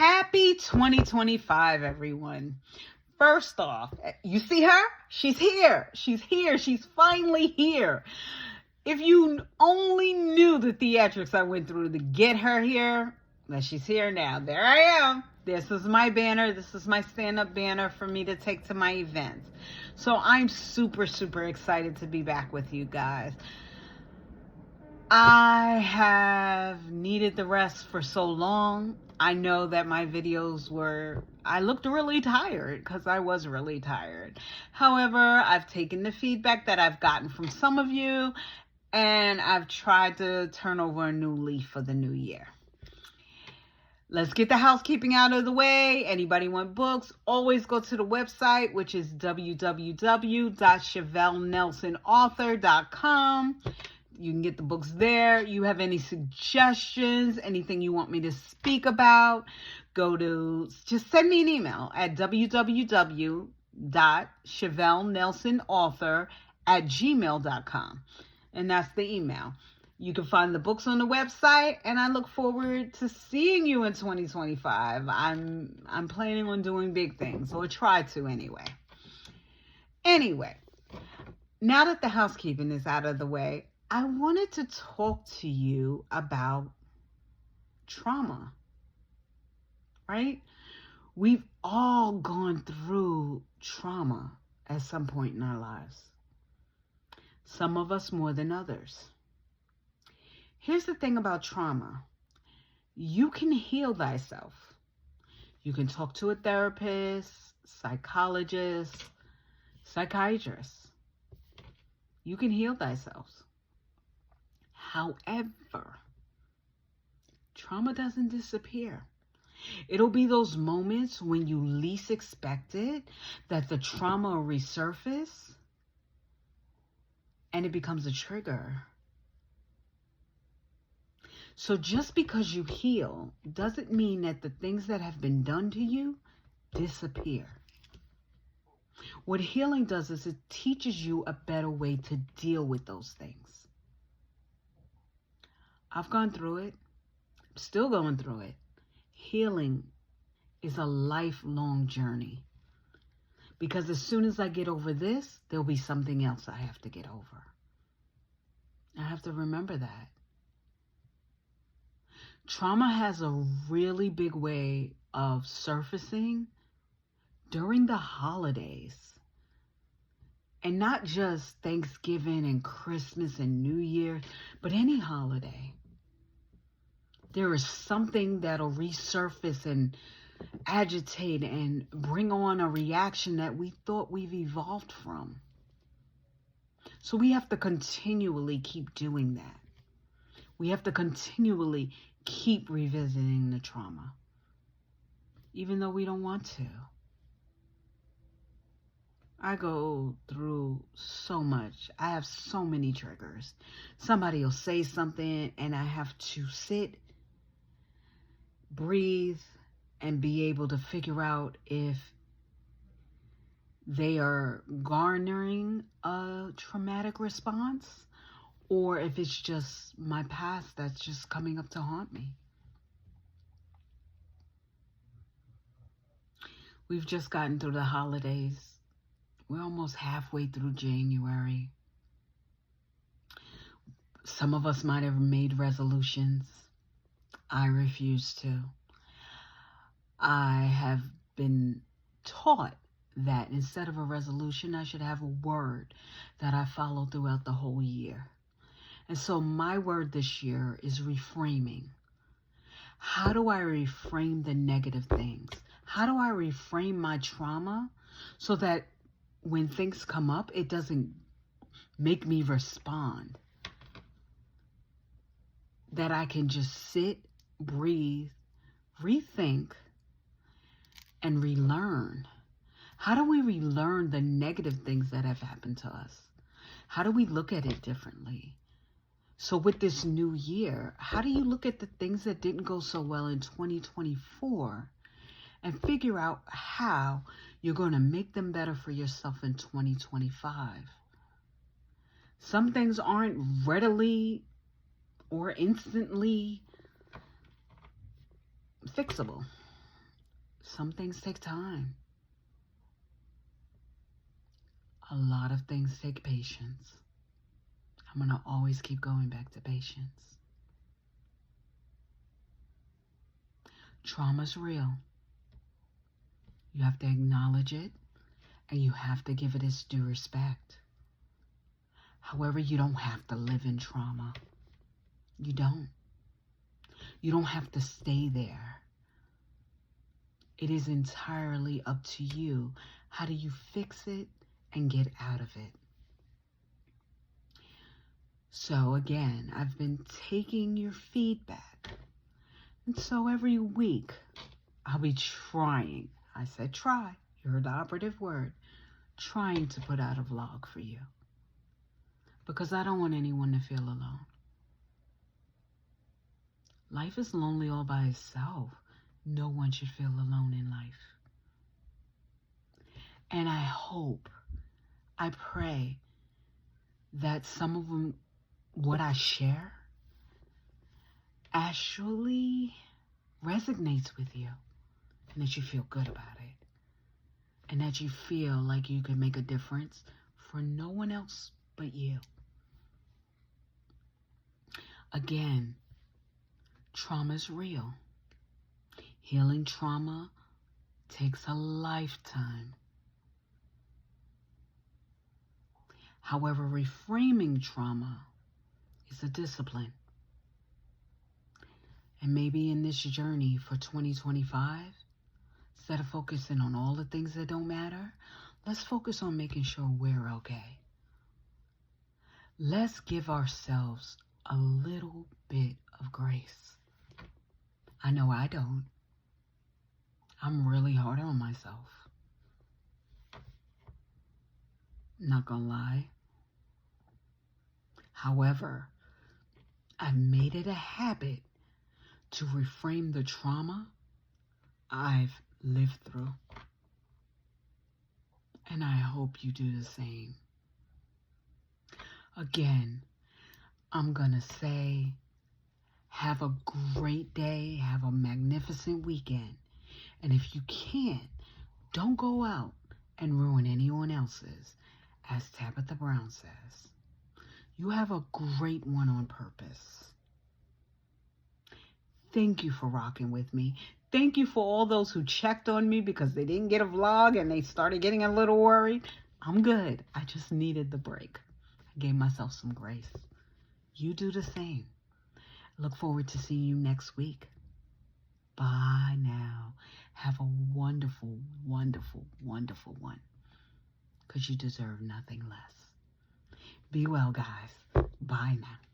Happy 2025, everyone. First off, you see her? She's here. She's here. She's finally here. If you only knew the theatrics I went through to get her here, that she's here now. There I am. This is my banner. This is my stand-up banner for me to take to my events. So I'm super, super excited to be back with you guys. I have needed the rest for so long. I know that my videos I looked really tired because I was really tired. However, I've taken the feedback that I've gotten from some of you and I've tried to turn over a new leaf for the new year. Let's get the housekeeping out of the way. Anybody want books? Always go to the website, which is www.chevellenelsonauthor.com. You can get the books there. You have any suggestions, anything you want me to speak about, just send me an email at www.chevellenelsonauthor@gmail.com. And that's the email. You can find the books on the website, and I look forward to seeing you in 2025. I'm planning on doing big things, or try to anyway. Anyway, now that the housekeeping is out of the way, I wanted to talk to you about trauma, right? We've all gone through trauma at some point in our lives. Some of us more than others. Here's the thing about trauma. You can heal thyself. You can talk to a therapist, psychologist, psychiatrist. You can heal thyself. However, trauma doesn't disappear. It'll be those moments when you least expect it that the trauma will resurface and it becomes a trigger. So just because you heal doesn't mean that the things that have been done to you disappear. What healing does is it teaches you a better way to deal with those things. I've gone through it. I'm still going through it. Healing is a lifelong journey. Because as soon as I get over this, there'll be something else I have to get over. I have to remember that. Trauma has a really big way of surfacing during the holidays. And not just Thanksgiving and Christmas and New Year, but any holiday. There is something that'll resurface and agitate and bring on a reaction that we thought we've evolved from. So we have to continually keep doing that. We have to continually keep revisiting the trauma, even though we don't want to. I go through so much. I have so many triggers. Somebody will say something and I have to sit, breathe, and be able to figure out if they are garnering a traumatic response or if it's just my past that's just coming up to haunt me. We've just gotten through the holidays. We're almost halfway through January. Some of us might have made resolutions. I refuse to. I have been taught that instead of a resolution, I should have a word that I follow throughout the whole year. And so my word this year is reframing. How do I reframe the negative things? How do I reframe my trauma so that when things come up, it doesn't make me respond? That I can just sit, breathe, rethink, and relearn. How do we relearn the negative things that have happened to us? How do we look at it differently? So with this new year, how do you look at the things that didn't go so well in 2024 and figure out how you're going to make them better for yourself in 2025? Some things aren't readily or instantly fixable. Some things take time. A lot of things take patience. I'm going to always keep going back to patience. Trauma's real. You have to acknowledge it, and you have to give it its due respect. However, you don't have to live in trauma. You don't. You don't have to stay there. It is entirely up to you. How do you fix it and get out of it? So again, I've been taking your feedback. And so every week, I'll be trying. I said try. You heard the operative word. Trying to put out a vlog for you. Because I don't want anyone to feel alone. Life is lonely all by itself. No one should feel alone in life. And I hope, I pray that some of them, what I share, actually resonates with you. And that you feel good about it. And that you feel like you can make a difference for no one else but you. Again, trauma is real. Healing trauma takes a lifetime. However, reframing trauma is a discipline. And maybe in this journey for 2025, instead of focusing on all the things that don't matter, let's focus on making sure we're okay. Let's give ourselves a little bit of grace. I know I don't. I'm really hard on myself. Not gonna lie. However, I've made it a habit to reframe the trauma I've lived through. And I hope you do the same. Again, I'm gonna say, have a great day, have a magnificent weekend. And if you can't, don't go out and ruin anyone else's, as Tabitha Brown says. You have a great one on purpose. Thank you for rocking with me. Thank you for all those who checked on me because they didn't get a vlog and they started getting a little worried. I'm good. I just needed the break. I gave myself some grace. You do the same. Look forward to seeing you next week. Bye now. Have a wonderful, wonderful, wonderful one. Because you deserve nothing less. Be well, guys. Bye now.